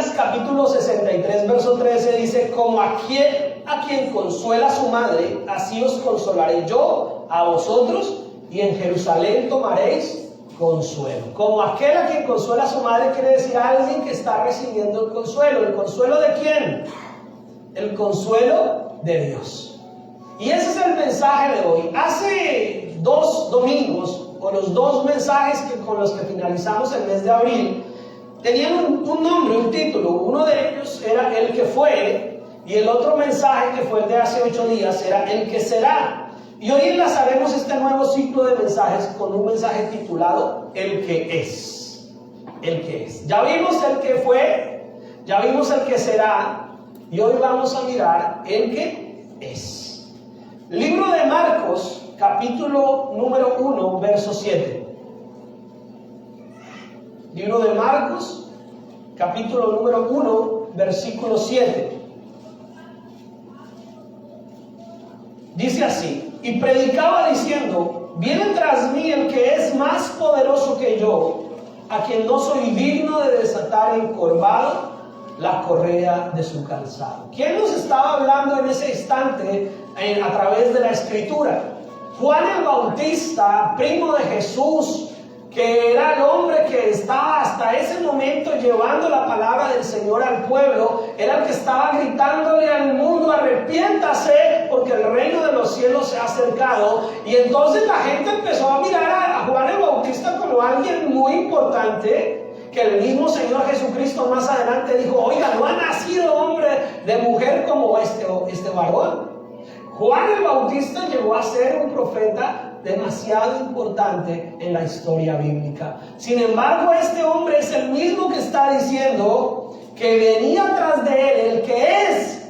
Isaías capítulo 63, verso 13 dice: como a quien consuela su madre, así os consolaré yo a vosotros, y en Jerusalén tomaréis consuelo. Como aquel a quien consuela a su madre quiere decir a alguien que está recibiendo el consuelo. ¿El consuelo de quién? El consuelo de Dios. Y ese es el mensaje de hoy. Hace 2 domingos, o los 2 mensajes con los que finalizamos el mes de abril, tenían un nombre, un título. Uno de ellos era El que fue, y el otro mensaje, que fue el de hace 8 días, era El que será. Y hoy enlazaremos este nuevo ciclo de mensajes con un mensaje titulado El que es. El que es. Ya vimos el que fue, ya vimos el que será, y hoy vamos a mirar el que es. Libro de Marcos, capítulo número 1, verso 7. Libro de Marcos, capítulo número 1, versículo 7. Dice así: y predicaba diciendo: viene tras mí el que es más poderoso que yo, a quien no soy digno de desatar encorvado la correa de su calzado. ¿Quién nos estaba hablando en ese instante a través de la Escritura? Juan el Bautista, primo de Jesús, que era el hombre que estaba hasta ese momento llevando la palabra del Señor al pueblo, era el que estaba gritándole al mundo: arrepiéntase, porque el reino de los cielos se ha acercado. Y entonces la gente empezó a mirar a Juan el Bautista como alguien muy importante, que el mismo Señor Jesucristo más adelante dijo: oiga, no ha nacido hombre de mujer como este varón. Juan el Bautista llegó a ser un profeta demasiado importante en la historia bíblica. Sin embargo, este hombre es el mismo que está diciendo que venía tras de él el que es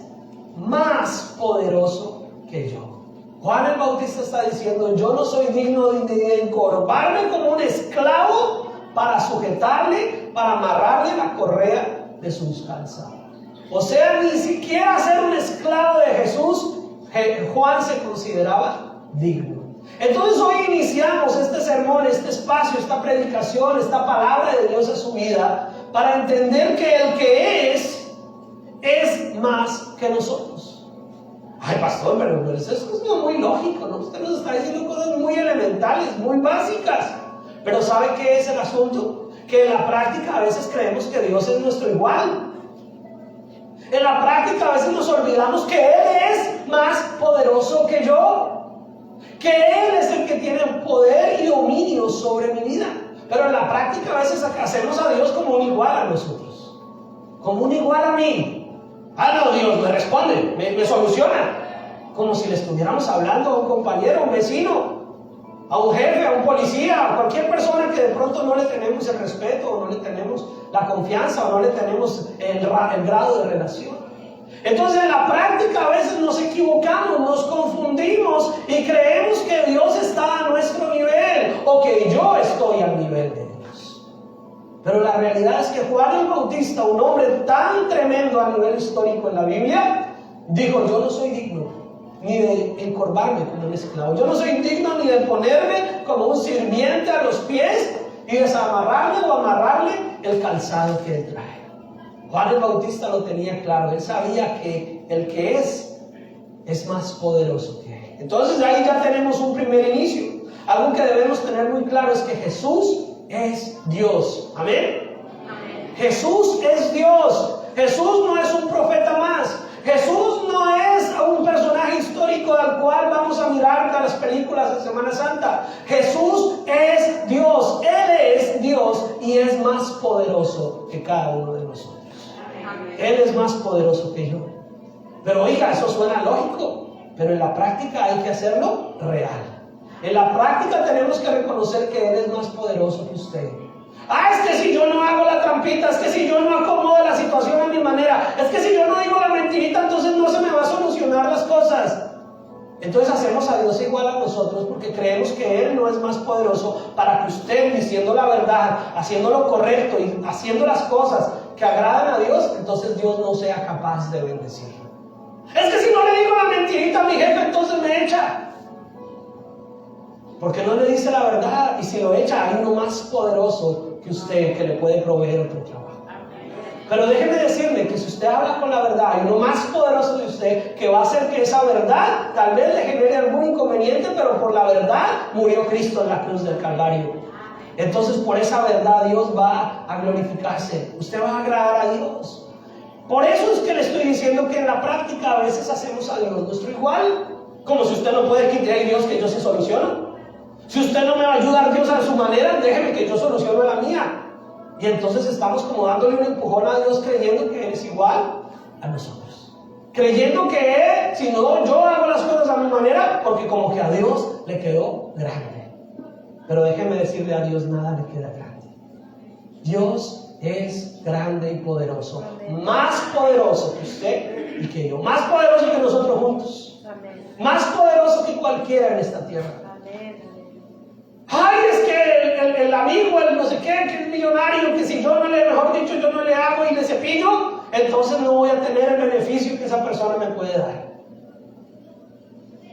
más poderoso que yo. Juan el Bautista está diciendo: yo no soy digno de encorvarme como un esclavo para sujetarle, para amarrarle la correa de sus calzados. O sea, ni siquiera ser un esclavo de Jesús, Juan se consideraba digno. Entonces hoy iniciamos este sermón, este espacio, esta predicación, esta palabra de Dios en su vida, para entender que el que es más que nosotros. Ay, pastor, pero eso es muy lógico, ¿no? Usted nos está diciendo cosas muy elementales, muy básicas. Pero ¿sabe qué es el asunto? Que en la práctica a veces creemos que Dios es nuestro igual. En la práctica a veces nos olvidamos que Él es más poderoso que yo, que Él es el que tiene poder y dominio sobre mi vida. Pero en la práctica a veces hacemos a Dios como un igual a nosotros, como un igual a mí. Ah, no, Dios me responde, me soluciona, como si le estuviéramos hablando a un compañero, a un vecino, a un jefe, a un policía, a cualquier persona que de pronto no le tenemos el respeto, o no le tenemos la confianza, o no le tenemos el grado de relación. Entonces en la práctica a veces nos equivocamos, nos confundimos y creemos que Dios está a nuestro nivel, o que yo estoy al nivel de Dios. Pero la realidad es que Juan el Bautista, un hombre tan tremendo a nivel histórico en la Biblia, dijo: yo no soy digno ni de encorvarme como un esclavo. Yo no soy digno ni de ponerme como un sirviente a los pies y desamarrarle o amarrarle el calzado que él trae. Juan el Bautista lo tenía claro. Él sabía que el que es más poderoso que él. Entonces ahí ya tenemos un primer inicio. Algo que debemos tener muy claro es que Jesús es Dios. ¿Amén? Amén. Jesús es Dios. Jesús no es un profeta más. Jesús no es un personaje histórico al cual vamos a mirar en las películas de Semana Santa. Jesús es Dios. Él es Dios y es más poderoso que cada uno de nosotros. Él es más poderoso que yo. Pero oiga, eso suena lógico, pero en la práctica hay que hacerlo real. En la práctica tenemos que reconocer que Él es más poderoso que usted. Ah, es que si yo no hago la trampita, es que si yo no acomodo la situación a mi manera, es que si yo no digo la mentirita, entonces no se me va a solucionar las cosas. Entonces hacemos a Dios igual a nosotros porque creemos que Él no es más poderoso para que usted, diciendo la verdad, haciendo lo correcto y haciendo las cosas que agradan a Dios, entonces Dios no sea capaz de bendecirlo. Es que si no le digo la mentirita a mi jefe, entonces me echa. Porque no le dice la verdad, y si lo echa, hay uno más poderoso que usted que le puede proveer otro trabajo. Pero déjeme decirle que si usted habla con la verdad, hay uno más poderoso de usted que va a hacer que esa verdad tal vez le genere algún inconveniente, pero por la verdad murió Cristo en la cruz del Calvario. Entonces por esa verdad Dios va a glorificarse. Usted va a agradar a Dios. Por eso es que le estoy diciendo que en la práctica a veces hacemos a Dios nuestro igual. Como si usted no puede quitar a Dios que yo se soluciona. Si usted no me va a ayudar Dios a su manera, déjeme que yo solucione la mía. Y entonces estamos como dándole un empujón a Dios creyendo que Él es igual a nosotros. Creyendo que Él, si no, yo hago las cosas a mi manera, porque como que a Dios le quedó grande. Pero déjeme decirle, a Dios nada le queda grande. Dios es grande y poderoso. Amén. Más poderoso que usted y que yo. Más poderoso que nosotros juntos. Amén. Más poderoso que cualquiera en esta tierra. Ay, es que el amigo, el no sé qué, que es millonario, que si yo no le, mejor dicho, yo no le hago y le cepillo, entonces no voy a tener el beneficio que esa persona me puede dar.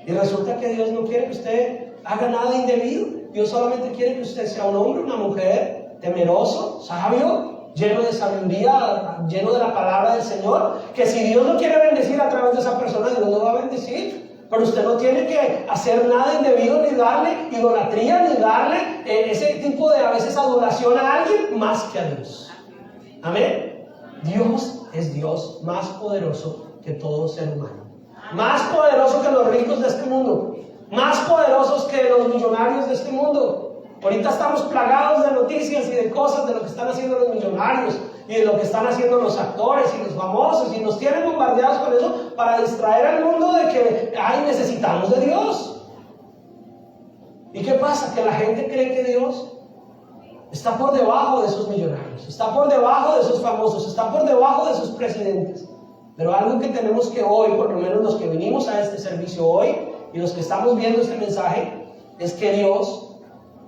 Y resulta que Dios no quiere que usted haga nada indebido. Dios solamente quiere que usted sea un hombre, una mujer, temeroso, sabio, lleno de sabiduría, lleno de la palabra del Señor. Que si Dios no quiere bendecir a través de esa persona, Dios no va a bendecir. Pero usted no tiene que hacer nada indebido, ni darle idolatría, ni darle ese tipo de a veces adoración a alguien más que a Dios. Amén. Dios es Dios más poderoso que todo ser humano. Más poderoso que los ricos de este mundo. Más poderosos que los millonarios de este mundo. Ahorita estamos plagados de noticias y de cosas de lo que están haciendo los millonarios y de lo que están haciendo los actores y los famosos, y nos tienen bombardeados con eso para distraer al mundo de que necesitamos de Dios. ¿Y qué pasa? Que la gente cree que Dios está por debajo de esos millonarios, está por debajo de esos famosos, está por debajo de esos presidentes. Pero algo que tenemos que hoy, por lo menos los que venimos a este servicio hoy y los que estamos viendo este mensaje, es que Dios,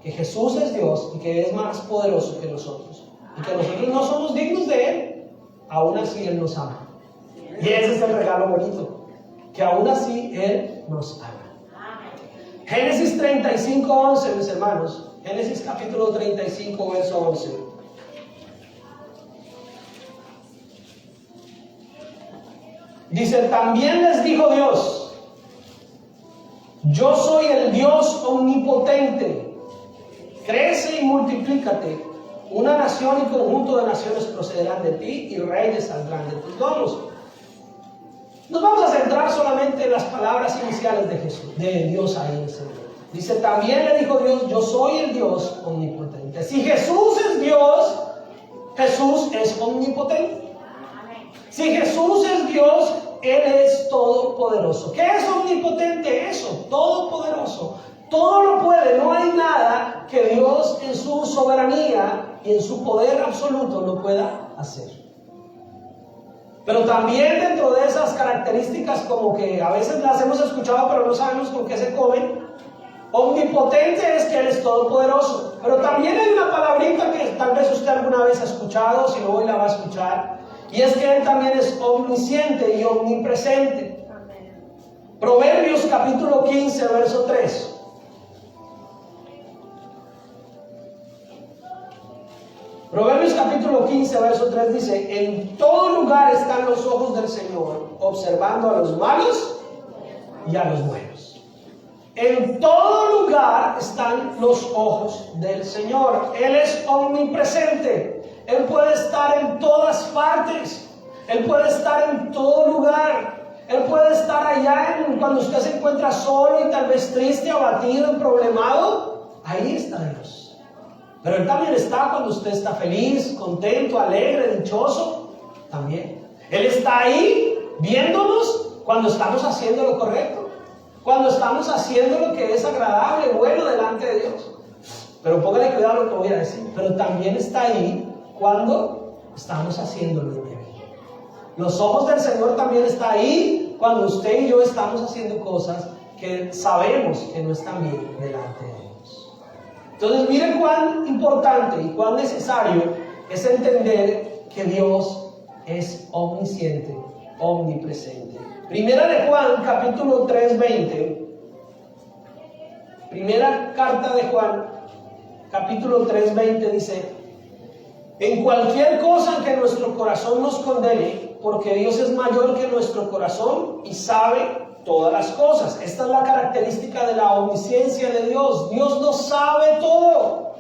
que Jesús es Dios y que es más poderoso que nosotros. Y que nosotros no somos dignos de Él, aún así Él nos ama. Y ese es el regalo bonito, que aún así Él nos ama. Génesis 35:11, mis hermanos. Génesis capítulo 35, verso 11. Dice, también les dijo Dios, yo soy el Dios omnipotente, crece y multiplícate. Una nación y conjunto de naciones procederán de ti y reyes saldrán de tus lomos. Nos vamos a centrar solamente en las palabras iniciales de Jesús, de Dios ahí en ese momento. Dice, también le dijo Dios, yo soy el Dios omnipotente. Si Jesús es Dios, Jesús es omnipotente. Si Jesús es Dios, Él es todopoderoso. ¿Qué es omnipotente? Eso, todopoderoso. Todo lo puede, no hay nada que Dios en su soberanía y en su poder absoluto no pueda hacer. Pero también dentro de esas características, como que a veces las hemos escuchado pero no sabemos con qué se comen, omnipotente es que Él es todopoderoso. Pero también hay una palabrita que tal vez usted alguna vez ha escuchado, si no hoy la va a escuchar, y es que Él también es omnisciente y omnipresente. Proverbios capítulo 15, verso 3. Proverbios capítulo 15, verso 3 dice, en todo lugar están los ojos del Señor, observando a los malos y a los buenos. En todo lugar están los ojos del Señor. Él es omnipresente. Él puede estar en todas partes. Él puede estar en todo lugar. Él puede estar allá cuando usted se encuentra solo y tal vez triste, abatido, problemado. Ahí está Dios. Pero Él también está cuando usted está feliz, contento, alegre, dichoso. También. Él está ahí viéndonos cuando estamos haciendo lo correcto. Cuando estamos haciendo lo que es agradable, bueno delante de Dios. Pero póngale cuidado a lo que voy a decir. Pero también está ahí cuando estamos haciendo lo indebido. Los ojos del Señor también está ahí cuando usted y yo estamos haciendo cosas que sabemos que no están bien delante de Dios. Entonces miren cuán importante y cuán necesario es entender que Dios es omnisciente, omnipresente. Primera de Juan, capítulo 3:20. Primera carta de Juan, capítulo 3:20 dice, en cualquier cosa en que nuestro corazón nos condene, porque Dios es mayor que nuestro corazón y sabe todas las cosas. Esta es la característica de la omnisciencia de Dios. Dios lo sabe todo.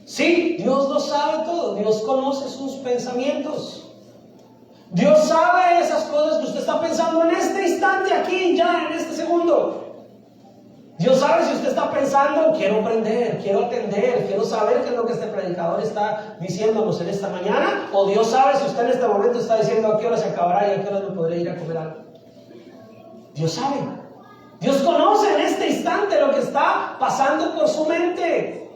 Sí, Dios lo sabe todo. Dios conoce sus pensamientos. Dios sabe esas cosas que usted está pensando en este instante, aquí, ya, en este segundo. Dios sabe si usted está pensando, quiero aprender, quiero atender, quiero saber qué es lo que este predicador está diciéndonos en esta mañana. O Dios sabe si usted en este momento está diciendo a qué hora se acabará y a qué hora me podré ir a comer algo. Dios sabe. Dios conoce en este instante lo que está pasando por su mente.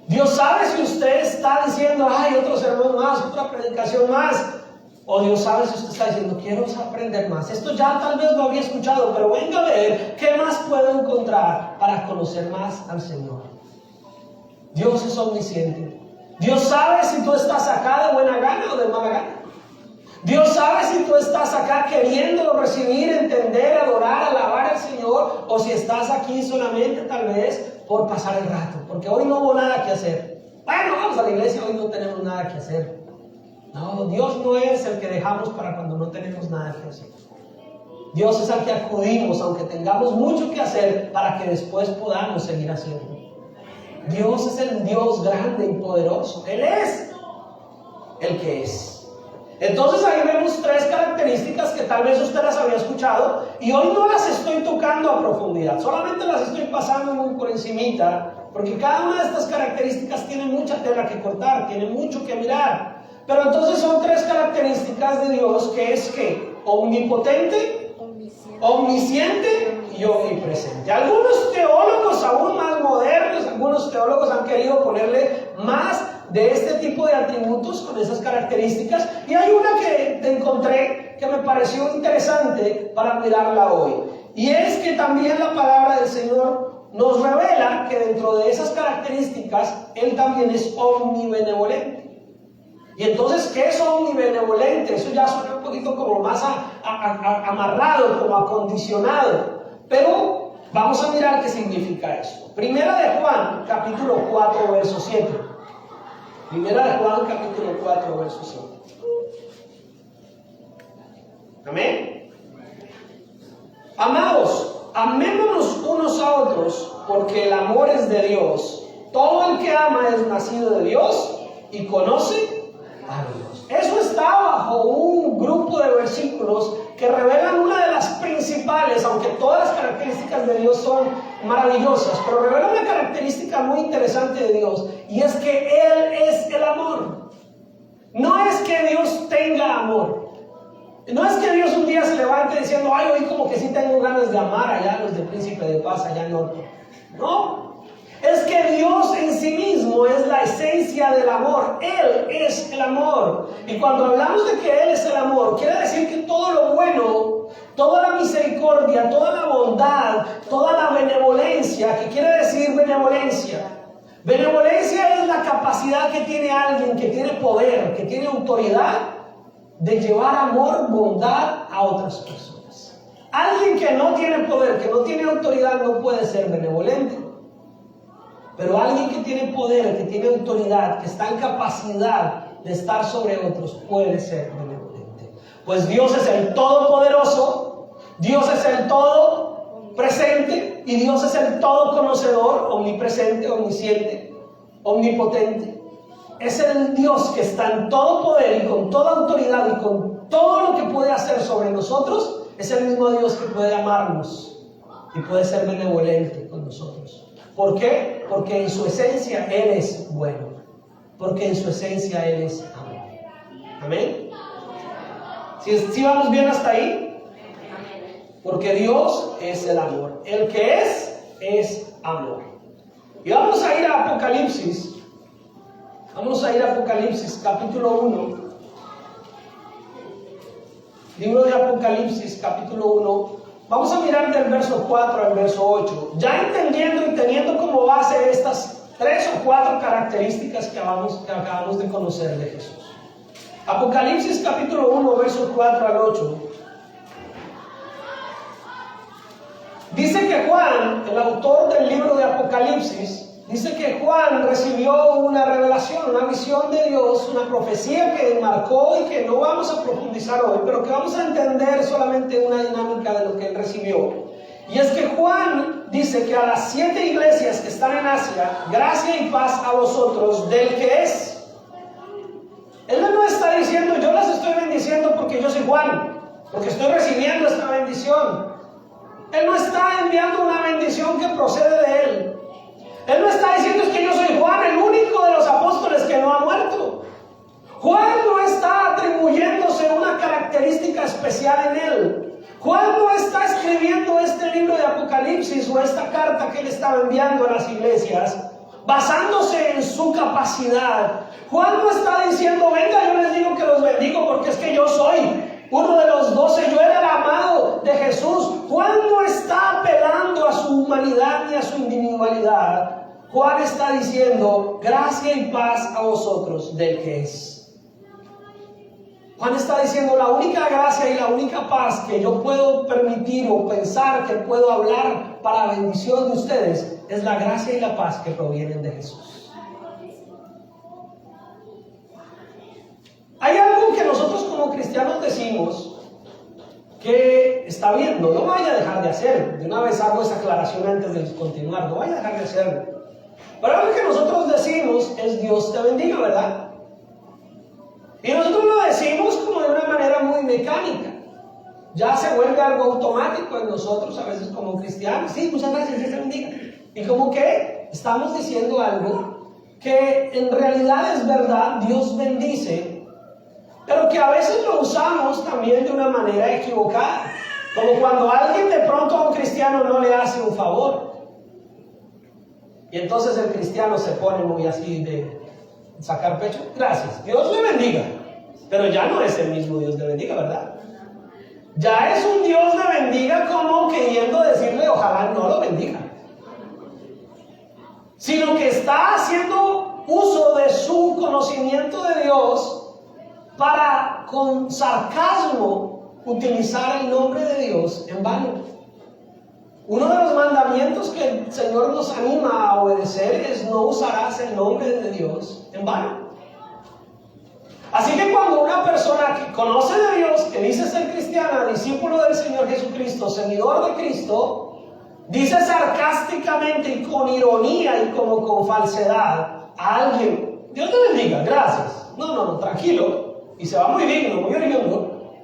Dios sabe si usted está diciendo, ay, otro sermón más, otra predicación más. O Dios sabe si usted está diciendo, quiero aprender más. Esto ya tal vez lo había escuchado, pero venga a ver qué más puedo encontrar para conocer más al Señor. Dios es omnisciente. Dios sabe si tú estás acá de buena gana o de mala gana. Dios sabe si tú estás acá queriendo recibir, entender, adorar, alabar al Señor, o si estás aquí solamente tal vez por pasar el rato, porque hoy no hubo nada que hacer. Bueno, vamos a la iglesia, hoy no tenemos nada que hacer. No, Dios no es el que dejamos para cuando no tenemos nada que hacer. Dios es al que acudimos, aunque tengamos mucho que hacer, para que después podamos seguir haciendo. Dios es el Dios grande y poderoso. Él es el que es. Entonces ahí vemos tres características que tal vez usted las había escuchado y hoy no las estoy tocando a profundidad, solamente las estoy pasando muy por encimita, porque cada una de estas características tiene mucha tela que cortar, tiene mucho que mirar. Pero entonces son tres características de Dios, que es que omnipotente, omnisciente y omnipresente. Algunos teólogos aún más modernos, algunos teólogos han querido ponerle más de este tipo de atributos con esas características, y hay una que encontré que me pareció interesante para mirarla hoy, y es que también la palabra del Señor nos revela que dentro de esas características Él también es omnibenevolente. Y entonces, ¿qué es omnibenevolente? Eso ya suena un poquito como más amarrado, como acondicionado, pero vamos a mirar qué significa eso. Primera de Juan, capítulo 4, verso 7. Primera de Juan, capítulo 4, verso 7. Amén. Amados, amémonos unos a otros, porque el amor es de Dios. Todo el que ama es nacido de Dios y conoce a Dios. Eso está bajo un grupo de versículos que revelan una de las principales, aunque todas las características de Dios son maravillosas, pero revela una característica muy interesante de Dios, y es que Él es el amor. No es que Dios tenga amor. No es que Dios un día se levante diciendo, ay, hoy como que sí tengo ganas de amar allá a los de Príncipe de Paz, allá en Norte. No. Es que Dios en sí mismo es la esencia del amor. Él es el amor. Y cuando hablamos de que Él es el amor, quiere decir que todo lo bueno, toda la misericordia, toda la bondad, toda la benevolencia, ¿qué quiere decir benevolencia? Benevolencia es la capacidad que tiene alguien, que tiene poder, que tiene autoridad, de llevar amor, bondad a otras personas. Alguien que no tiene poder, que no tiene autoridad, no puede ser benevolente. Pero alguien que tiene poder, que tiene autoridad, que está en capacidad de estar sobre otros, puede ser benevolente. Pues Dios es el todopoderoso, Dios es el todo presente, y Dios es el todo conocedor, omnipresente, omnisciente, omnipotente. Es el Dios que está en todo poder y con toda autoridad y con todo lo que puede hacer sobre nosotros. Es el mismo Dios que puede amarnos y puede ser benevolente con nosotros. ¿Por qué? Porque en su esencia Él es bueno. Porque en su esencia Él es amor. ¿Amén? ¿Sí vamos bien hasta ahí? Porque Dios es el amor. El que es amor. Y vamos a ir a Apocalipsis. Vamos a ir a Apocalipsis, capítulo 1. Libro de Apocalipsis, capítulo 1. Vamos a mirar del verso 4 al verso 8. Ya entendiendo y teniendo como base estas 3 o 4 características que acabamos de conocer de Jesús. Apocalipsis, capítulo 1, verso 4 al 8. Dice que Juan, el autor del libro de Apocalipsis, Dice que Juan recibió una revelación, una visión de Dios, una profecía que marcó y que no vamos a profundizar hoy, pero que vamos a entender solamente una dinámica de lo que él recibió. Y es que Juan dice que a las 7 iglesias que están en Asia, gracia y paz a vosotros del que es. Él no está diciendo, yo las estoy bendiciendo porque yo soy Juan, porque estoy recibiendo esta bendición. Él no está enviando una bendición que procede de él. Él no está diciendo, es que yo soy Juan, el único de los apóstoles que no ha muerto. Juan no está atribuyéndose una característica especial en él. Juan no está escribiendo este libro de Apocalipsis o esta carta que él estaba enviando a las iglesias basándose en su capacidad. Juan no está diciendo, venga, yo les digo que los bendigo porque es que yo soy uno de los 12, yo era el amado de Jesús. Juan no está apelando a su humanidad ni a su individualidad. Juan está diciendo, gracia y paz a vosotros del que es. Juan está diciendo, la única gracia y la única paz que yo puedo permitir o pensar que puedo hablar para la bendición de ustedes es la gracia y la paz que provienen de Jesús. Hay algo que nosotros como cristianos decimos que está bien, no lo vaya a dejar de hacer. De una vez hago esa aclaración antes de continuar, no vaya a dejar de hacerlo. Pero algo que nosotros decimos es Dios te bendiga, ¿verdad? Y nosotros lo decimos como de una manera muy mecánica. Ya se vuelve algo automático en nosotros, a veces como cristianos. Sí, muchas gracias, Dios te bendiga. Y como que estamos diciendo algo que en realidad es verdad, Dios bendice, pero que a veces lo usamos también de una manera equivocada. Como cuando alguien de pronto a un cristiano no le hace un favor. Y entonces el cristiano se pone muy así de sacar pecho. Gracias, Dios le bendiga. Pero ya no es el mismo Dios le bendiga, ¿verdad? Ya es un Dios le bendiga como queriendo decirle ojalá no lo bendiga. Sino que está haciendo uso de su conocimiento de Dios para con sarcasmo utilizar el nombre de Dios en vano. Uno de los mandamientos que el Señor nos anima a obedecer es no usarás el nombre de Dios en vano. Así que cuando una persona que conoce de Dios, que dice ser cristiana, discípulo del Señor Jesucristo, seguidor de Cristo, dice sarcásticamente y con ironía y como con falsedad a alguien, Dios te bendiga, gracias. No, tranquilo. Y se va muy digno, muy oriundo,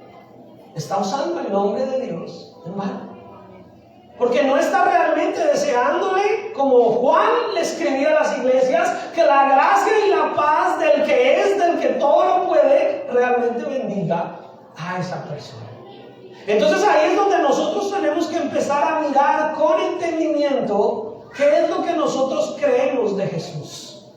está usando el nombre de Dios en vano. Porque no está realmente deseándole, como Juan le escribía a las iglesias, que la gracia y la paz del que es, del que todo lo puede, realmente bendiga a esa persona. Entonces ahí es donde nosotros tenemos que empezar a mirar con entendimiento qué es lo que nosotros creemos de Jesús.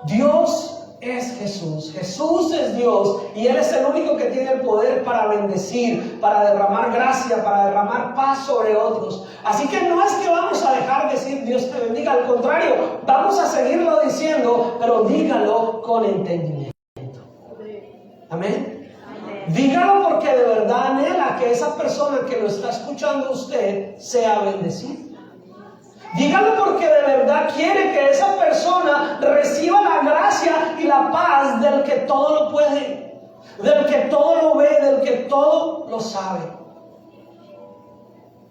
Dios es Jesús, Jesús es Dios y Él es el único que tiene el poder para bendecir, para derramar gracia, para derramar paz sobre otros. Así que no es que vamos a dejar de decir Dios te bendiga, al contrario, vamos a seguirlo diciendo, pero dígalo con entendimiento. Amén. Dígalo porque de verdad anhela que esa persona que lo está escuchando a usted sea bendecida. Dígalo porque de verdad quiere que esa persona reciba la gracia y la paz del que todo lo puede, del que todo lo ve, del que todo lo sabe.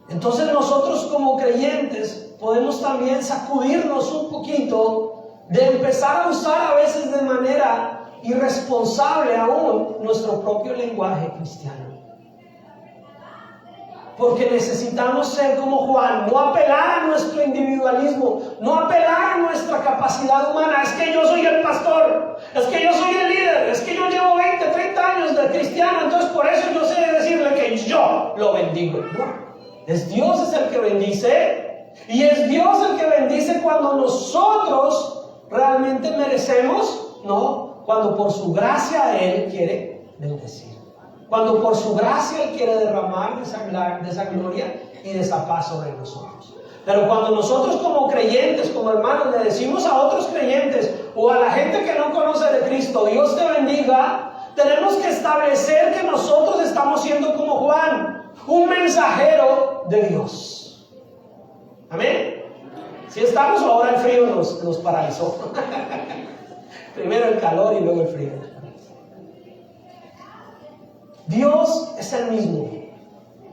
Entonces nosotros como creyentes podemos también sacudirnos un poquito de empezar a usar a veces de manera irresponsable aún nuestro propio lenguaje cristiano. Porque necesitamos ser como Juan, no apelar a nuestro individualismo, no apelar a nuestra capacidad humana. Es que yo soy el pastor, es que yo soy el líder, es que yo llevo 20, 30 años de cristiano, entonces por eso yo sé decirle que yo lo bendigo. No, es Dios es el que bendice, y es Dios el que bendice cuando nosotros realmente merecemos, no, cuando por su gracia Él quiere bendecir. Cuando por su gracia Él quiere derramar de esa gloria y de esa paz sobre nosotros. Pero cuando nosotros como creyentes, como hermanos, le decimos a otros creyentes o a la gente que no conoce de Cristo, Dios te bendiga, tenemos que establecer que nosotros estamos siendo como Juan, un mensajero de Dios. Amén. Si estamos, ahora el frío nos paralizó. Primero el calor y luego el frío. Dios es el mismo.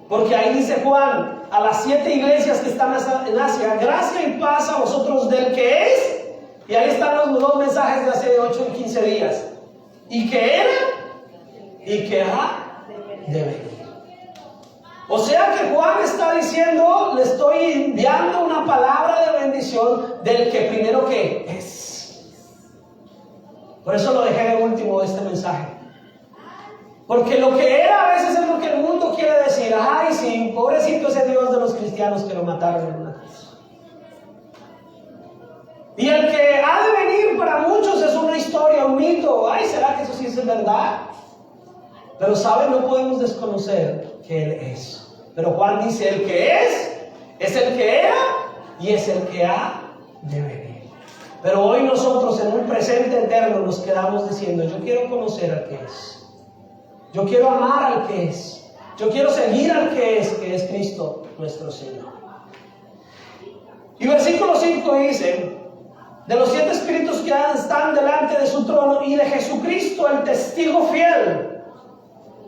Porque ahí dice Juan, a las 7 iglesias que están en Asia, gracia y paz a vosotros del que es. Y ahí están los 2 mensajes de hace 8 y 15 días. Y que era y que ha de venir. O sea que Juan está diciendo, le estoy enviando una palabra de bendición del que primero que es. Por eso lo dejé de último de este mensaje. Porque lo que era a veces es lo que el mundo quiere decir. Ay, sí, pobrecito ese Dios de los cristianos que lo mataron en una cruz. Y el que ha de venir para muchos es una historia, un mito. Ay, ¿será que eso sí es verdad? Pero saben, no podemos desconocer que Él es. Pero Juan dice, el que es el que era y es el que ha de venir. Pero hoy nosotros en un presente eterno nos quedamos diciendo, yo quiero conocer al que es. Yo quiero amar al que es. Yo quiero seguir al que es Cristo nuestro Señor. Y versículo 5 dice, de los 7 espíritus que están delante de su trono y de Jesucristo, el testigo fiel,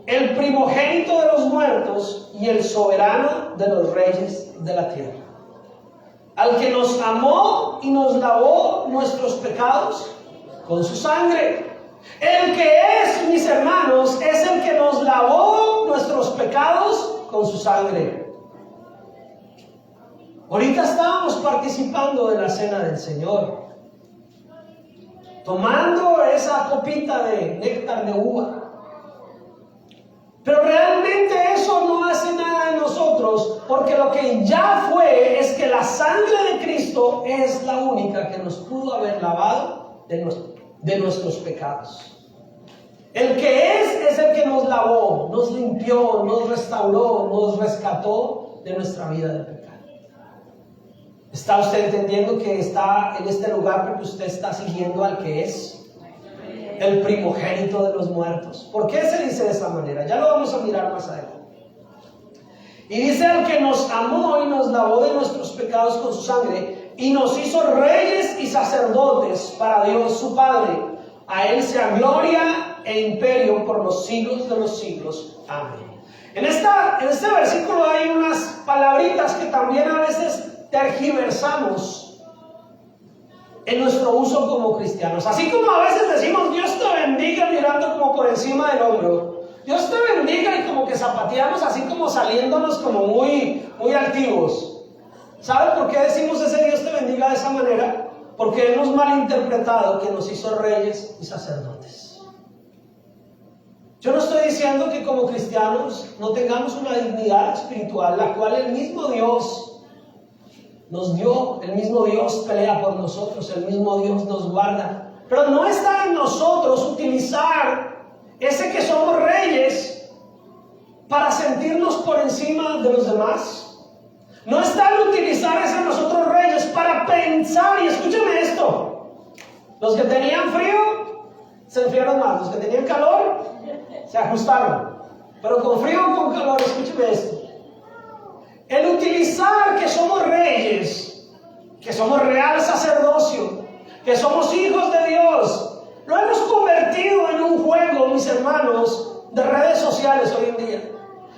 el primogénito de los muertos y el soberano de los reyes de la tierra, al que nos amó y nos lavó nuestros pecados con su sangre. El que es, mis hermanos, es el que nos lavó nuestros pecados con su sangre. Ahorita estábamos participando de la cena del Señor, tomando esa copita de néctar de uva. Pero realmente eso no hace nada en nosotros, porque lo que ya fue es que la sangre de Cristo es la única que nos pudo haber lavado de nuestros pecados. El que es el que nos lavó, nos limpió, nos restauró, nos rescató de nuestra vida de pecado. ¿Está usted entendiendo que está en este lugar porque usted está siguiendo al que es? El primogénito de los muertos. ¿Por qué se dice de esa manera? Ya lo vamos a mirar más adelante. Y dice el que nos amó y nos lavó de nuestros pecados con su sangre y nos hizo reyes y sacerdotes para Dios su Padre. A Él sea gloria e imperio por los siglos de los siglos. Amén. En este versículo hay unas palabritas que también a veces tergiversamos en nuestro uso como cristianos. Así como a veces decimos Dios te bendiga mirando como por encima del hombro. Dios te bendiga y como que zapateamos así como saliéndonos como muy altivos. ¿Sabe por qué decimos ese Dios te bendiga de esa manera? Porque hemos malinterpretado que nos hizo reyes y sacerdotes. Yo no estoy diciendo que como cristianos no tengamos una dignidad espiritual, la cual el mismo Dios nos dio, el mismo Dios pelea por nosotros, el mismo Dios nos guarda. Pero no está en nosotros utilizar ese que somos reyes para sentirnos por encima de los demás. No está en utilizar ese nosotros reyes para pensar, y escúchame esto, los que tenían frío se enfriaron más, los que tenían calor se ajustaron, pero con frío o con calor, escúchame esto. El utilizar que somos reyes, que somos real sacerdocio, que somos hijos de Dios, lo hemos convertido en un juego, mis hermanos, de redes sociales hoy en día.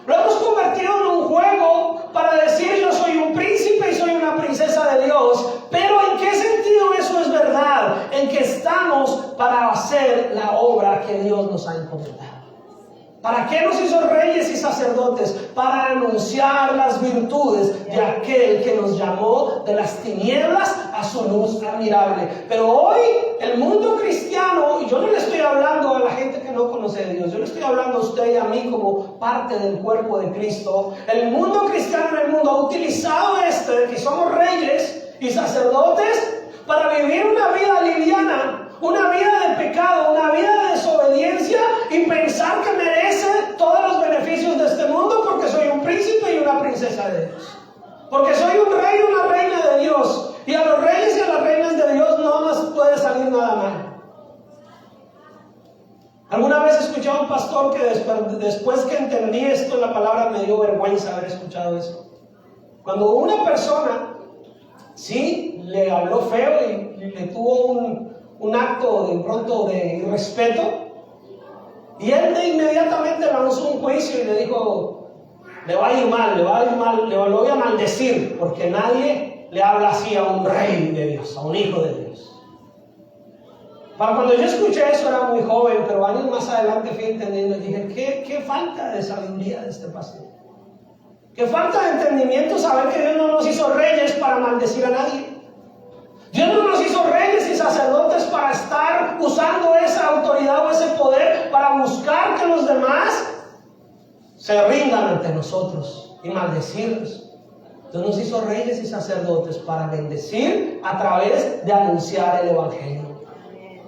Lo hemos convertido en un juego para decir yo soy un príncipe y soy una princesa de Dios. Pero ¿en qué sentido eso es verdad? En que estamos para hacer la obra que Dios nos ha encomendado. ¿Para qué nos hizo reyes y sacerdotes? Para anunciar las virtudes de aquel que nos llamó de las tinieblas a su luz admirable. Pero hoy el mundo cristiano, y yo no le estoy hablando a la gente que no conoce a Dios, yo le estoy hablando a usted y a mí como parte del cuerpo de Cristo. El mundo cristiano en el mundo ha utilizado que somos reyes y sacerdotes para vivir una vida liviana, una vida de pecado, una vida de desobediencia y pensar que merece todos los beneficios de este mundo porque soy un príncipe y una princesa de Dios. Porque soy un rey y una reina de Dios. Y a los reyes y a las reinas de Dios no nos puede salir nada mal. Alguna vez escuché a un pastor que después que entendí esto en la palabra me dio vergüenza haber escuchado eso. Cuando una persona sí, le habló feo y le tuvo un acto de pronto de irrespeto. Y él inmediatamente lanzó un juicio y le dijo, le va a ir mal, lo voy a maldecir, porque nadie le habla así a un rey de Dios, a un hijo de Dios. Para cuando yo escuché eso era muy joven, pero años más adelante fui entendiendo y dije, qué falta de sabiduría de este pastor. Qué falta de entendimiento saber que Dios no nos hizo reyes para maldecir a nadie. Dios no nos hizo reyes y sacerdotes para estar usando esa autoridad o ese poder para buscar que los demás se rindan ante nosotros y maldecirlos. Dios nos hizo reyes y sacerdotes para bendecir a través de anunciar el Evangelio.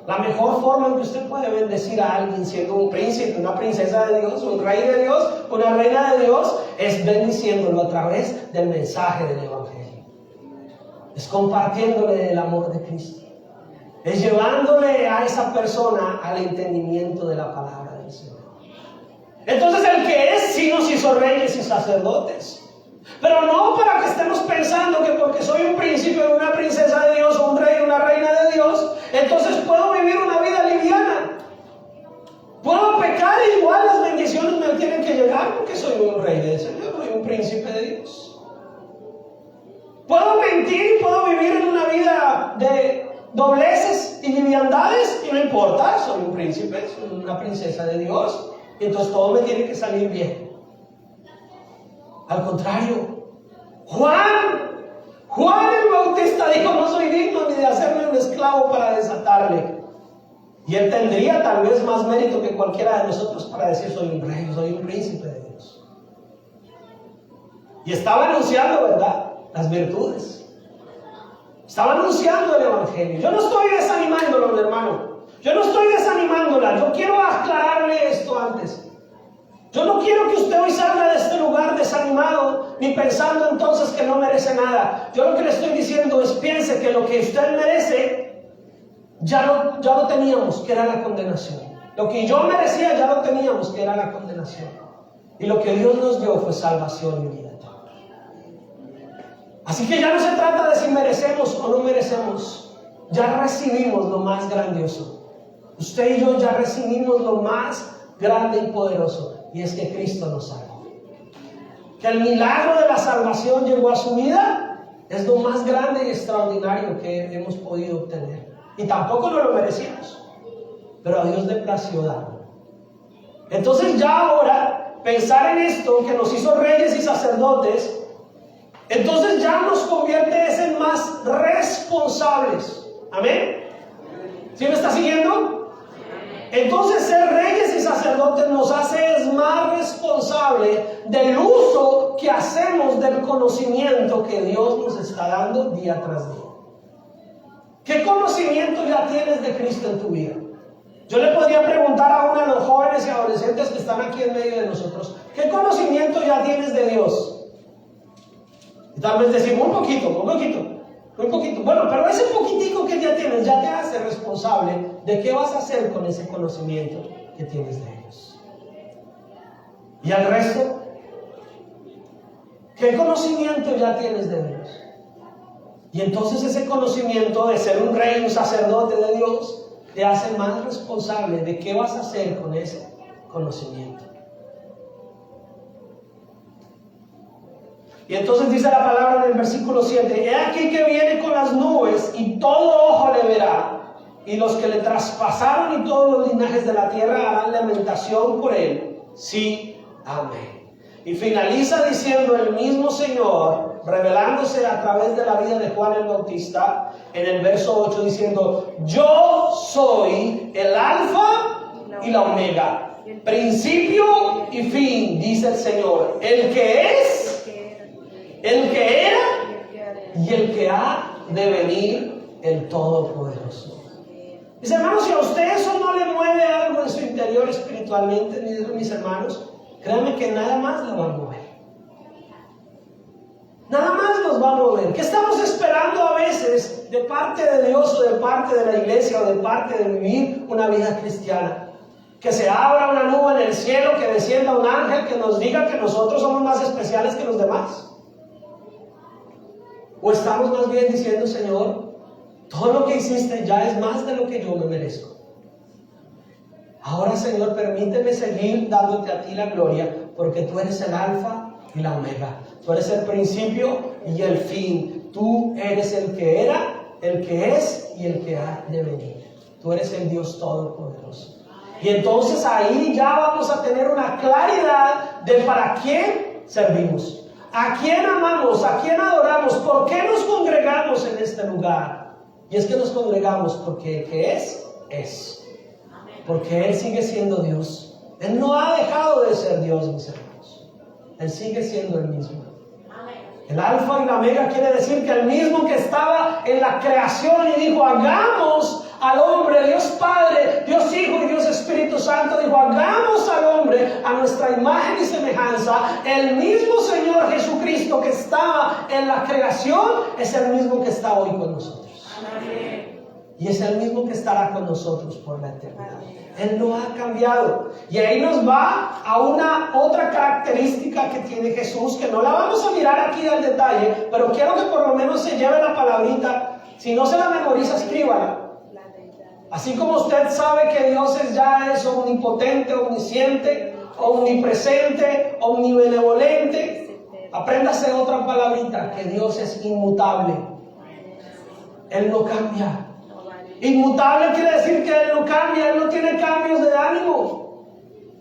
La mejor forma en que usted puede bendecir a alguien siendo un príncipe, una princesa de Dios, un rey de Dios, una reina de Dios, es bendiciéndolo a través del mensaje del Evangelio. Es compartiéndole el amor de Cristo. Es llevándole a esa persona al entendimiento de la palabra del Señor. Entonces el que es, sí nos hizo reyes y sacerdotes. Pero no para que estemos pensando que porque soy un príncipe o una princesa de Dios o un rey o una reina de Dios, entonces puedo vivir una vida liviana. Puedo pecar y igual las bendiciones me tienen que llegar porque soy un rey del Señor, soy un príncipe de Dios. Puedo mentir y puedo vivir en una vida de dobleces y liviandades y no importa, soy un príncipe, soy una princesa de Dios y entonces todo me tiene que salir bien. Al contrario, Juan el Bautista dijo, no soy digno ni de hacerme un esclavo para desatarle. Y él tendría tal vez más mérito que cualquiera de nosotros para decir, soy un rey, soy un príncipe de Dios. Y estaba anunciando, ¿verdad?, las virtudes. Estaba anunciando el Evangelio. Yo no estoy desanimándolo, mi hermano. Yo no estoy desanimándola. Yo quiero aclararle esto antes. Yo no quiero que usted hoy salga de este lugar desanimado, ni pensando entonces que no merece nada. Yo lo que le estoy diciendo es, piense que lo que usted merece, ya lo teníamos, que era la condenación. Lo que yo merecía, ya lo teníamos, que era la condenación. Y lo que Dios nos dio fue salvación y vida eterna. Así que ya no se trata de si merecemos o no merecemos. Ya recibimos lo más grandioso. Usted y yo ya recibimos lo más grande y poderoso. Y es que Cristo nos salvó. Que el milagro de la salvación llegó a su vida es lo más grande y extraordinario que hemos podido obtener. Y tampoco nos lo merecíamos, pero a Dios le plació darlo. Entonces ya ahora, pensar en esto, que nos hizo reyes y sacerdotes, entonces ya nos convierte en más responsables. ¿Amén? ¿Sí me está siguiendo? Entonces ser reyes y sacerdotes nos hace más responsable del uso que hacemos del conocimiento que Dios nos está dando día tras día. ¿Qué conocimiento ya tienes de Cristo en tu vida? Yo le podría preguntar a uno de los jóvenes y adolescentes que están aquí en medio de nosotros, ¿qué conocimiento ya tienes de Dios? Y tal vez decimos un poquito. Bueno, pero ese poquitico que ya tienes ya te hace responsable de qué vas a hacer con ese conocimiento que tienes de Dios. Y al resto, ¿qué conocimiento ya tienes de Dios? Y entonces ese conocimiento de ser un rey, un sacerdote de Dios, te hace más responsable de qué vas a hacer con ese conocimiento. Y entonces dice la palabra en el versículo 7, he aquí que viene con las nubes y todo ojo le verá, y los que le traspasaron y todos los linajes de la tierra harán lamentación por él. Sí, amén. Y finaliza diciendo el mismo Señor, revelándose a través de la vida de Juan el Bautista, en el verso 8 diciendo, yo soy el alfa y la omega, principio y fin, dice el Señor, el que es, el que era y el que ha de venir, el Todopoderoso. Mis hermanos, si a usted eso no le mueve algo en su interior espiritualmente, mis hermanos, créanme que nada más lo va a mover. Nada más nos va a mover. ¿Qué estamos esperando a veces de parte de Dios o de parte de la iglesia o de parte de vivir una vida cristiana? Que se abra una nube en el cielo, que descienda un ángel que nos diga que nosotros somos más especiales que los demás. ¿O estamos más bien diciendo, Señor, todo lo que hiciste ya es más de lo que yo me merezco? Ahora, Señor, permíteme seguir dándote a ti la gloria, porque tú eres el alfa y la omega. Tú eres el principio y el fin. Tú eres el que era, el que es y el que ha de venir. Tú eres el Dios Todopoderoso. Y entonces ahí ya vamos a tener una claridad de para quién servimos, a quién amamos, a quién adoramos, por qué nos congregamos en este lugar. Y es que nos congregamos porque el que es. Porque Él sigue siendo Dios. Él no ha dejado de ser Dios, mis hermanos. Él sigue siendo el mismo. El alfa y la omega quiere decir que el mismo que estaba en la creación y dijo, hagamos al hombre, Dios Padre, Dios Hijo y Dios Espíritu Santo, dijo, hagamos al hombre a nuestra imagen y semejanza. El mismo Señor Jesucristo que estaba en la creación es el mismo que está hoy con nosotros. Amén. Y es el mismo que estará con nosotros por la eternidad. Él no ha cambiado. Y ahí nos va a una otra característica que tiene Jesús, que no la vamos a mirar aquí al detalle, pero quiero que por lo menos se lleve la palabrita. Si no se la memoriza, escríbala. Así como usted sabe que Dios ya es omnipotente, omnisciente, omnipresente, omnibenevolente, apréndase otra palabrita, que Dios es inmutable. Él no cambia. Inmutable quiere decir que Él no cambia, Él no tiene cambios de ánimo.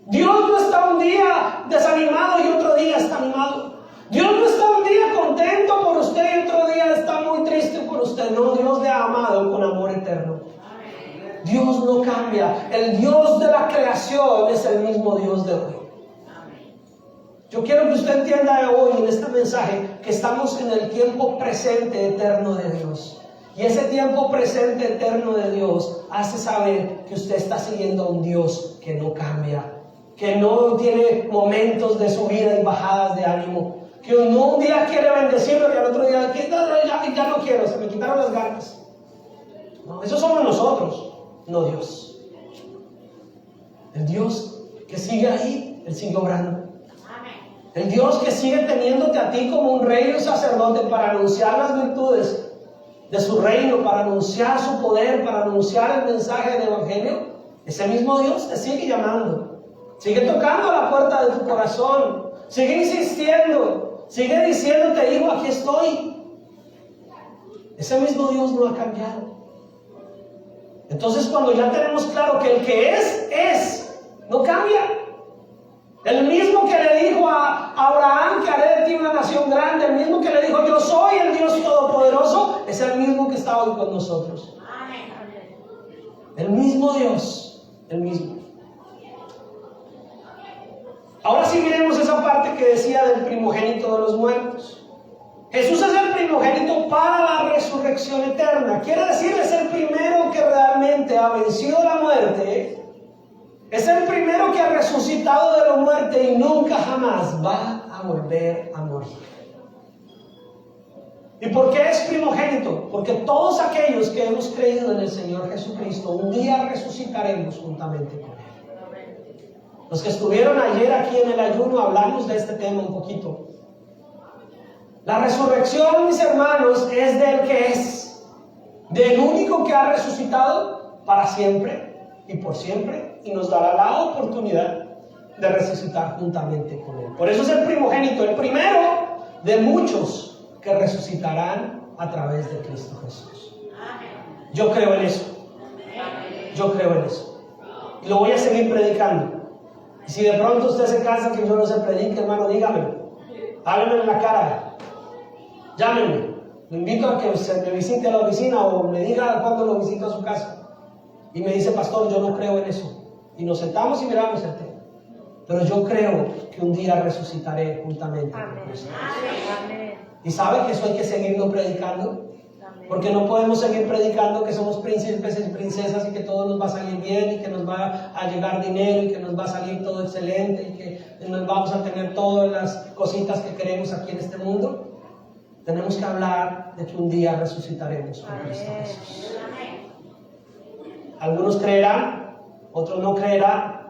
Dios no está un día desanimado y otro día está animado. Dios no está un día contento por usted y otro día está muy triste por usted. No, Dios le ha amado con amor eterno. Dios no cambia. El Dios de la creación es el mismo Dios de hoy. Yo quiero que usted entienda hoy en este mensaje que estamos en el tiempo presente eterno de Dios. Y ese tiempo presente eterno de Dios hace saber que usted está siguiendo a un Dios que no cambia, que no tiene momentos de subida y bajadas de ánimo, que un día quiere bendecirlo y al otro día ya no quiero, se me quitaron las ganas. No, eso somos nosotros, no Dios. El Dios que sigue ahí, Él sigue obrando. El Dios que sigue teniéndote a ti como un rey y un sacerdote para anunciar las virtudes de su reino, para anunciar su poder, para anunciar el mensaje del Evangelio. Ese mismo Dios te sigue llamando, sigue tocando la puerta de tu corazón, sigue insistiendo, sigue diciéndote, hijo, aquí estoy. Ese mismo Dios no ha cambiado. Entonces, cuando ya tenemos claro que el que es, no cambia. El mismo que le dijo a Abraham que haré de ti una nación grande, el mismo que le dijo yo soy el Dios Todopoderoso, es el mismo que está hoy con nosotros. El mismo Dios, el mismo. Ahora sí miremos esa parte que decía del primogénito de los muertos. Jesús es el primogénito para la resurrección eterna. Quiere decir, es el primero que realmente ha vencido la muerte. Es el primero que ha resucitado de la muerte y nunca jamás va a volver a morir. ¿Y por qué es primogénito? Porque todos aquellos que hemos creído en el Señor Jesucristo, un día resucitaremos juntamente con Él. Los que estuvieron ayer aquí en el ayuno hablamos de este tema un poquito. La resurrección, mis hermanos, es del que es, del único que ha resucitado para siempre y por siempre, y nos dará la oportunidad de resucitar juntamente con Él. Por eso es el primogénito, el primero de muchos que resucitarán a través de Cristo Jesús. Yo creo en eso. Yo creo en eso. Y lo voy a seguir predicando. Y si de pronto usted se cansa que yo no se predique, hermano, dígamelo. Hábleme en la cara. Llámenme. Lo invito a que se me visite a la oficina o me diga cuándo lo visito a su casa. Y me dice, pastor, yo no creo en eso. Y nos sentamos y miramos el tema. Pero yo creo que un día resucitaré juntamente con Cristo. Y sabe que eso hay que seguirlo predicando. Porque no podemos seguir predicando que somos príncipes y princesas y que todo nos va a salir bien y que nos va a llegar dinero y que nos va a salir todo excelente y que nos vamos a tener todas las cositas que queremos aquí en este mundo. Tenemos que hablar de que un día resucitaremos con Cristo Jesús. Algunos creerán, otros no creerán,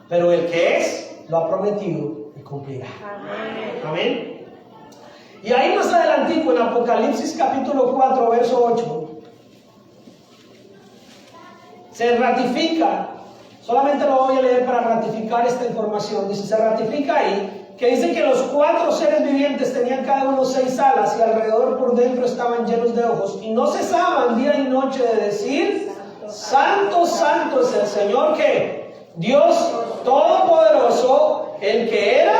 pero el que es, lo ha prometido y cumplirá. Amén. Y ahí más adelantico, en Apocalipsis capítulo 4, verso 8, se ratifica, solamente lo voy a leer para ratificar esta información, dice, se ratifica ahí, que dice que los 4 seres vivientes tenían cada uno 6 alas y alrededor por dentro estaban llenos de ojos y no cesaban día y noche de decir, Santo, santo es el Señor, que Dios Todopoderoso, el que era,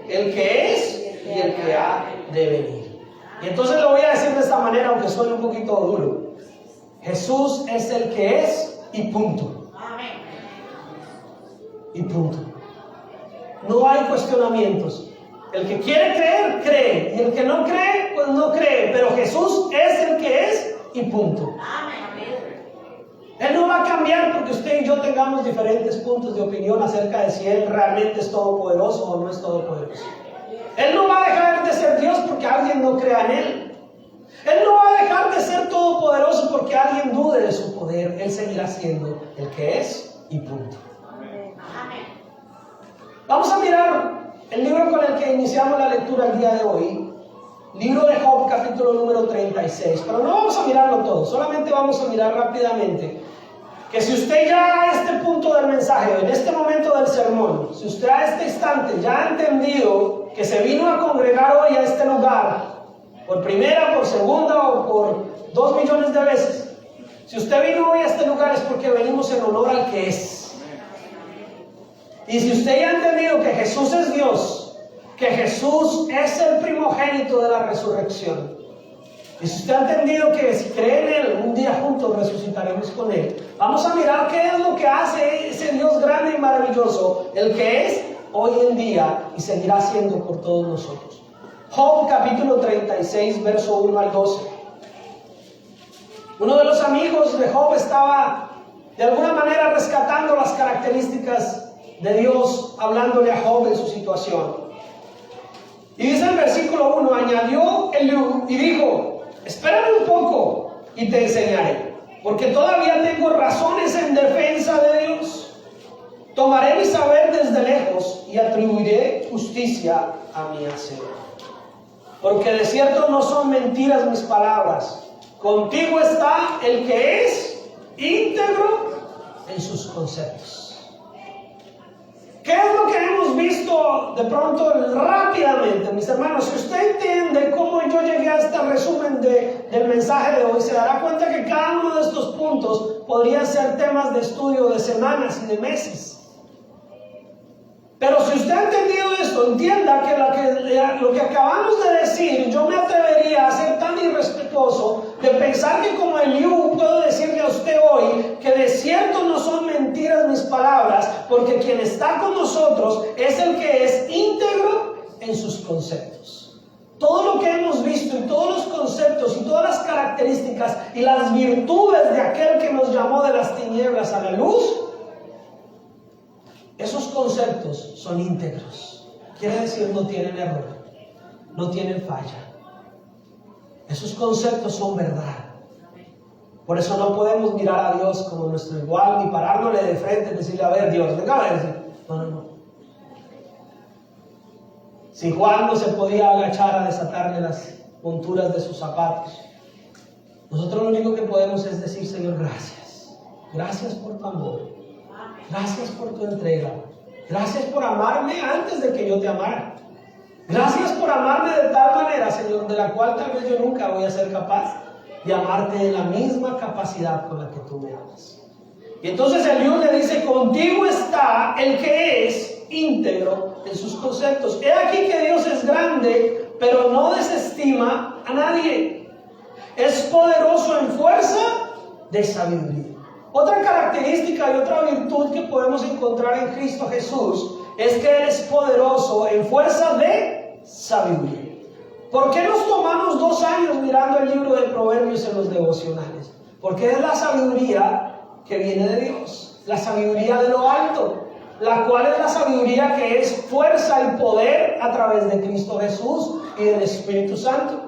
el que es y el que ha de venir. Y entonces lo voy a decir de esta manera, aunque suene un poquito duro. Jesús es el que es y punto. Y punto. No hay cuestionamientos. El que quiere creer, cree. Y el que no cree, pues no cree. Pero Jesús es el que es y punto. Él no va a cambiar porque usted y yo tengamos diferentes puntos de opinión acerca de si Él realmente es todopoderoso o no es todopoderoso. Él no va a dejar de ser Dios porque alguien no crea en Él. Él no va a dejar de ser todopoderoso porque alguien dude de su poder. Él seguirá siendo el que es y punto. Vamos a mirar el libro con el que iniciamos la lectura el día de hoy. Libro de Job, capítulo número 36. Pero no vamos a mirarlo todo, solamente vamos a mirar rápidamente que si usted ya a este punto del mensaje, en este momento del sermón, si usted a este instante ya ha entendido que se vino a congregar hoy a este lugar, por primera, por segunda o por 2 millones de veces, si usted vino hoy a este lugar es porque venimos en honor al que es. Y si usted ya ha entendido que Jesús es Dios, que Jesús es el primogénito de la resurrección, y si usted ha entendido que si cree en Él, un día juntos resucitaremos con Él, vamos a mirar qué es lo que hace ese Dios grande y maravilloso, el que es hoy en día y seguirá siendo por todos nosotros. Job capítulo 36, verso 1 al 12. Uno de los amigos de Job estaba de alguna manera rescatando las características de Dios, hablándole a Job en su situación. Y dice el versículo 1, añadió Eliú y dijo, espérame un poco y te enseñaré, porque todavía tengo razones en defensa de Dios. Tomaré mi saber desde lejos y atribuiré justicia a mi Hacedor. Porque de cierto no son mentiras mis palabras. Contigo está el que es íntegro en sus conceptos. ¿Qué es lo que hemos visto de pronto rápidamente, mis hermanos? Si usted entiende cómo yo llegué a este resumen del mensaje de hoy, se dará cuenta que cada uno de estos puntos podrían ser temas de estudio de semanas y de meses. Pero si usted ha entendido esto, entienda que lo que acabamos de decir, yo me atrevería a ser tan irrespetuoso de pensar que como Eliú puedo decirle a usted hoy que de cierto no son mentiras mis palabras, porque quien está con nosotros es el que es íntegro en sus conceptos. Todo lo que hemos visto y todos los conceptos y todas las características y las virtudes de aquel que nos llamó de las tinieblas a la luz, esos conceptos son íntegros. Quiere decir, no tienen error, no tienen falla. Esos conceptos son verdad. Por eso no podemos mirar a Dios como nuestro igual, ni parárnosle de frente y decirle, a ver Dios, venga a ver. No. Si Juan no se podía agachar a desatarle las monturas de sus zapatos, nosotros lo único que podemos es decir, Señor, gracias. Gracias por tu amor. Gracias por tu entrega. Gracias por amarme antes de que yo te amara. Gracias por amarme de tal manera, Señor, de la cual tal vez yo nunca voy a ser capaz de amarte en la misma capacidad con la que tú me amas. Y entonces Eliú le dice, contigo está el que es íntegro en sus conceptos. He aquí que Dios es grande, pero no desestima a nadie. Es poderoso en fuerza de sabiduría. Otra característica y otra virtud que podemos encontrar en Cristo Jesús es que Él es poderoso en fuerza de sabiduría. ¿Por qué nos tomamos 2 años mirando el libro de Proverbios en los devocionales? Porque es la sabiduría que viene de Dios, la sabiduría de lo alto, la cual es la sabiduría que es fuerza y poder a través de Cristo Jesús y del Espíritu Santo.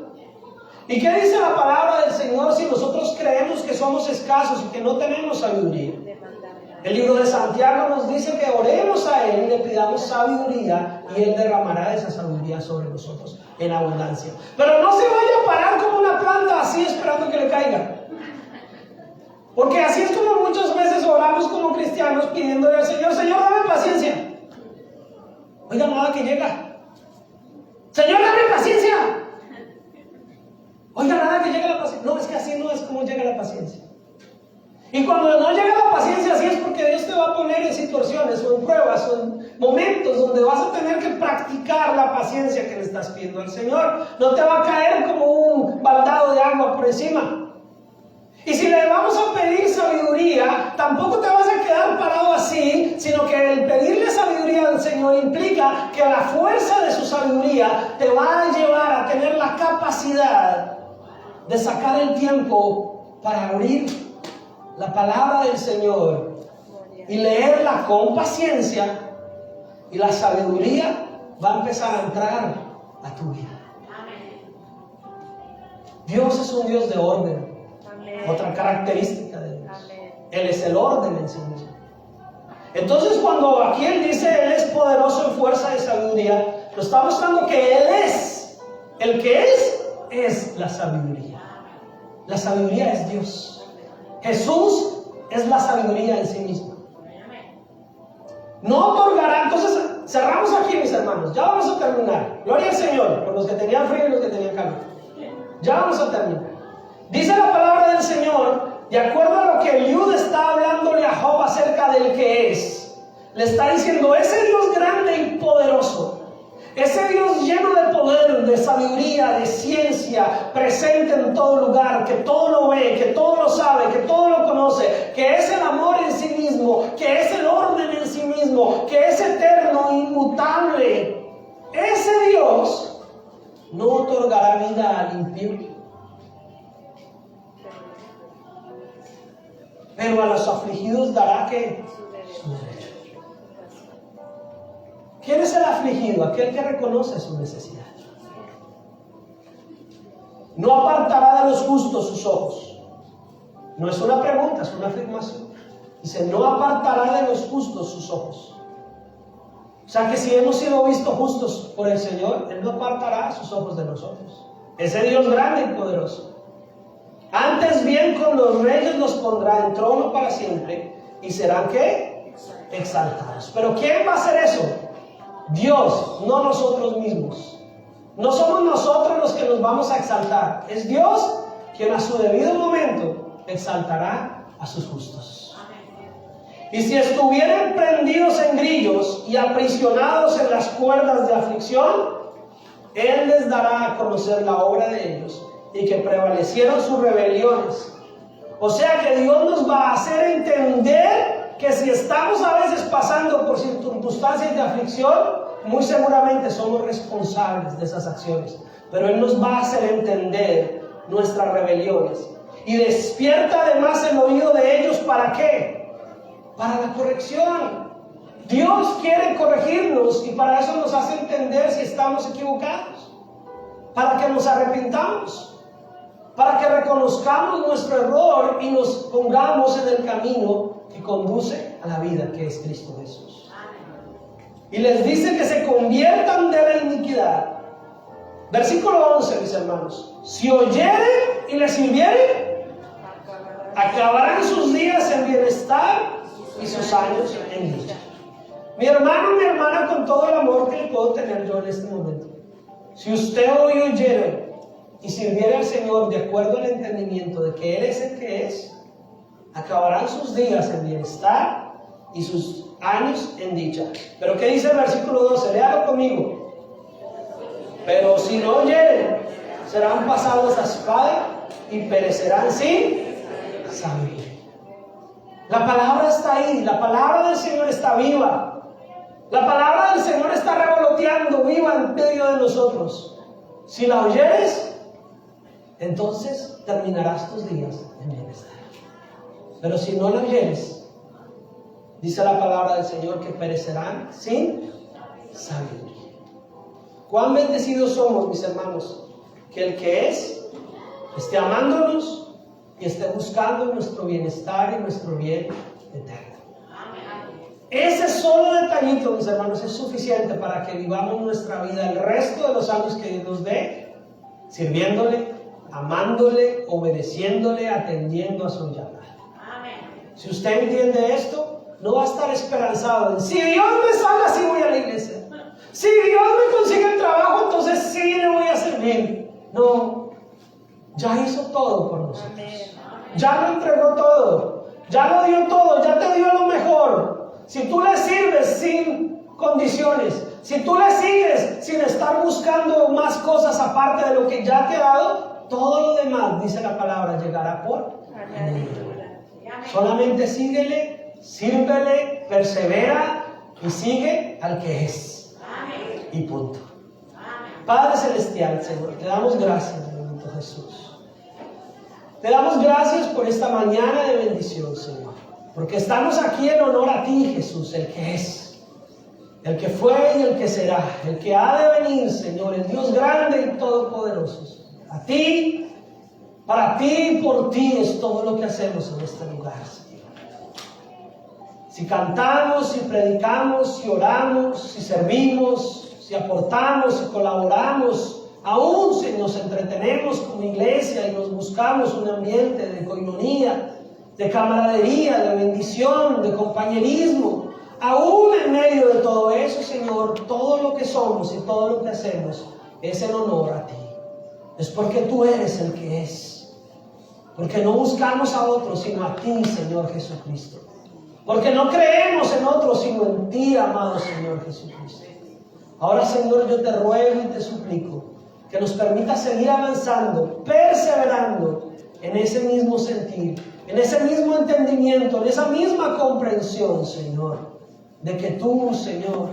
¿Y qué dice la palabra del Señor si nosotros creemos que somos escasos y que no tenemos sabiduría? El libro de Santiago nos dice que oremos a Él y le pidamos sabiduría y Él derramará esa sabiduría sobre nosotros en abundancia. Pero no se vaya a parar como una planta así esperando que le caiga. Porque así es como muchas veces oramos como cristianos pidiéndole al Señor, Señor, dame paciencia. Oiga, nada que llega. Señor, dame paciencia. Oiga, nada que llega la paciencia. No, es que así no es como llega la paciencia. Y cuando no llega la paciencia, así es porque Dios te va a poner en situaciones o en pruebas o en momentos donde vas a tener que practicar la paciencia que le estás pidiendo al Señor. No te va a caer como un baldado de agua por encima. Y si le vamos a pedir sabiduría, tampoco te vas a quedar parado así, sino que el pedirle sabiduría al Señor implica que la fuerza de su sabiduría te va a llevar a tener la capacidad de sacar el tiempo para abrir la palabra del Señor y leerla con paciencia, y la sabiduría va a empezar a entrar a tu vida. Dios es un Dios de orden. Otra característica de Dios. Él es el orden en sí mismo. Entonces, cuando aquí Él dice Él es poderoso en fuerza de sabiduría, nos está mostrando que Él es. El que es la sabiduría. La sabiduría es Dios. Jesús es la sabiduría en sí mismo. No otorgará. Entonces, cerramos aquí, mis hermanos. Ya vamos a terminar. Gloria al Señor, por los que tenían frío y los que tenían calor. Ya vamos a terminar. Dice la palabra del Señor, de acuerdo a lo que Eliud está hablándole a Job acerca del que es. Le está diciendo, ese Dios grande y poderoso, ese Dios lleno de poder, de sabiduría, de ciencia, presente en todo lugar, que todo lo ve, que todo lo sabe, que todo lo conoce, que es el amor en sí mismo, que es el orden en sí mismo, que es eterno, inmutable. Ese Dios no otorgará vida al impío, pero a los afligidos dará que su derecho. ¿Quién es el afligido? Aquel que reconoce su necesidad. No apartará de los justos sus ojos. No es una pregunta, es una afirmación. Dice, no apartará de los justos sus ojos. O sea que si hemos sido vistos justos por el Señor, Él no apartará sus ojos de nosotros. Ese Dios grande y poderoso. Antes bien con los reyes los pondrá en trono para siempre y serán ¿qué? Exaltados. Pero ¿quién va a hacer eso? Dios, no nosotros mismos. No somos nosotros los que nos vamos a exaltar. Es Dios quien a su debido momento exaltará a sus justos. Y si estuvieren prendidos en grillos y aprisionados en las cuerdas de aflicción, Él les dará a conocer la obra de ellos y que prevalecieron sus rebeliones. O sea que Dios nos va a hacer entender que si estamos a veces pasando por circunstancias de aflicción, muy seguramente somos responsables de esas acciones. Pero Él nos va a hacer entender nuestras rebeliones. Y despierta además el oído de ellos, ¿para qué? Para la corrección. Dios quiere corregirnos y para eso nos hace entender si estamos equivocados. Para que nos arrepintamos. Para que reconozcamos nuestro error y nos pongamos en el camino que conduce a la vida, que es Cristo Jesús. Y les dice que se conviertan de la iniquidad. Versículo 11, mis hermanos. Si oyere y les sirviere, acabarán sus días en bienestar y sus años en dicha. Mi hermano, mi hermana, con todo el amor que le puedo tener yo en este momento, si usted hoy oyere y sirviere al Señor de acuerdo al entendimiento de que Él es el que es, acabarán sus días en bienestar y sus años en dicha. Pero ¿qué dice el versículo 12? Léalo conmigo. Pero si no oyeren, serán pasados a espada y perecerán sin sabiduría. La palabra está ahí, la palabra del Señor está viva. La palabra del Señor está revoloteando viva en medio de nosotros. Si la oyeres, entonces terminarás tus días en bienestar. Pero si no la oyeres, dice la palabra del Señor que perecerán sin sabiduría. Cuán bendecidos somos, mis hermanos, que el que es esté amándonos y esté buscando nuestro bienestar y nuestro bien eterno. Ese solo detallito, mis hermanos, es suficiente para que vivamos nuestra vida el resto de los años que Dios nos dé, sirviéndole, amándole, obedeciéndole, atendiendo a su llamada. Si usted entiende esto, no va a estar esperanzado en, si Dios me salva, sí voy a la iglesia. Si Dios me consigue el trabajo, entonces sí le voy a servir. No, ya hizo todo por nosotros. Ya lo entregó todo. Ya lo dio todo, ya te dio lo mejor. Si tú le sirves sin condiciones, si tú le sigues sin estar buscando más cosas aparte de lo que ya te ha dado, todo lo demás, dice la palabra, llegará por añadidura. Solamente síguele, sírvele, persevera y sigue al que es. Y punto. Padre Celestial, Señor, te damos gracias, bendito Jesús. Te damos gracias por esta mañana de bendición, Señor. Porque estamos aquí en honor a ti, Jesús, el que es, el que fue y el que será, el que ha de venir, Señor, el Dios grande y todopoderoso. A ti, para ti y por ti es todo lo que hacemos en este lugar, Señor. Si cantamos, si predicamos, si oramos, si servimos, si aportamos, si colaboramos, aún si nos entretenemos como iglesia y nos buscamos un ambiente de coinonía, de camaradería, de bendición, de compañerismo, aún en medio de todo eso, Señor, todo lo que somos y todo lo que hacemos es en honor a ti. Es porque tú eres el que es. Porque no buscamos a otros sino a ti, Señor Jesucristo. Porque no creemos en otros sino en ti, amado Señor Jesucristo. Ahora, Señor, yo te ruego y te suplico que nos permita seguir avanzando, perseverando en ese mismo sentir, en ese mismo entendimiento, en esa misma comprensión, Señor, de que tú, Señor,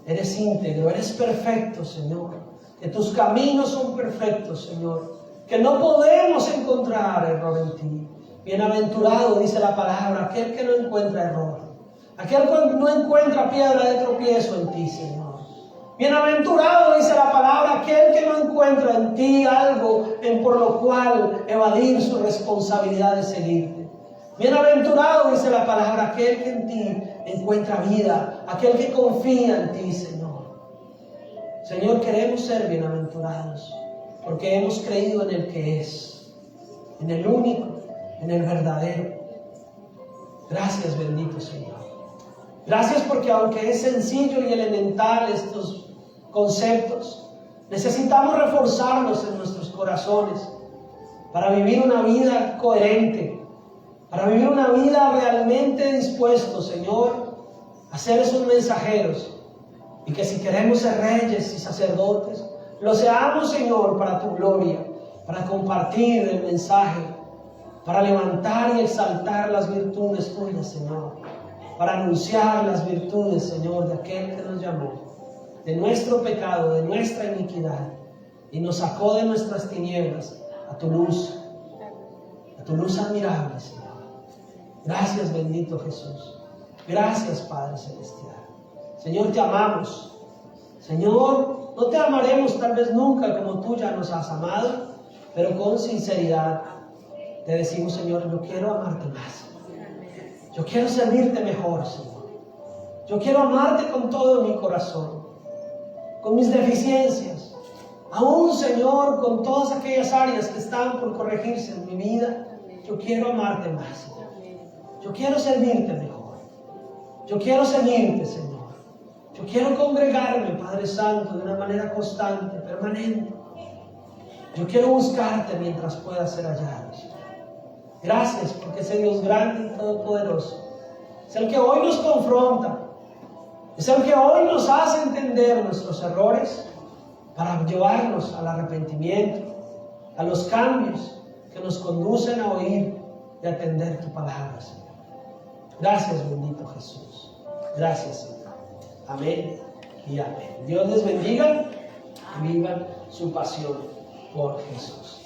eres íntegro, eres perfecto, Señor, que tus caminos son perfectos, Señor, que no podemos encontrar error en ti. Bienaventurado, dice la palabra, aquel que no encuentra error, aquel que no encuentra piedra de tropiezo en ti, Señor. Bienaventurado, dice la palabra, aquel que no encuentra en ti algo por lo cual evadir su responsabilidad de seguirte. Bienaventurado, dice la palabra, aquel que en ti encuentra vida, aquel que confía en ti, Señor. Señor, queremos ser bienaventurados porque hemos creído en el que es, en el único, en el verdadero. Gracias, bendito Señor. Gracias porque aunque es sencillo y elemental estos conceptos, necesitamos reforzarlos en nuestros corazones para vivir una vida coherente, para vivir una vida realmente dispuestos, Señor, a ser esos mensajeros, y que si queremos ser reyes y sacerdotes, lo seamos, Señor, para tu gloria, para compartir el mensaje, para levantar y exaltar las virtudes tuyas, Señor, para anunciar las virtudes, Señor, de aquel que nos llamó de nuestro pecado, de nuestra iniquidad, y nos sacó de nuestras tinieblas a tu luz admirable, Señor. Gracias, bendito Jesús. Gracias, Padre Celestial. Señor, te amamos. Señor, no te amaremos tal vez nunca como tú ya nos has amado, pero con sinceridad te decimos, Señor, yo quiero amarte más. Yo quiero servirte mejor, Señor. Yo quiero amarte con todo mi corazón, con mis deficiencias, aún, Señor, con todas aquellas áreas que están por corregirse en mi vida. Yo quiero amarte más, Señor. Yo quiero servirte mejor. Yo quiero seguirte, Señor. Yo quiero congregarme, Padre Santo, de una manera constante, permanente. Yo quiero buscarte mientras pueda ser hallado, Señor. Gracias porque ese Dios grande y todopoderoso es el que hoy nos confronta, es el que hoy nos hace entender nuestros errores para llevarnos al arrepentimiento, a los cambios que nos conducen a oír y atender tu palabra, Señor. Gracias, bendito Jesús. Gracias, Señor. Amén y amén. Dios les bendiga y vivan su pasión por Jesús.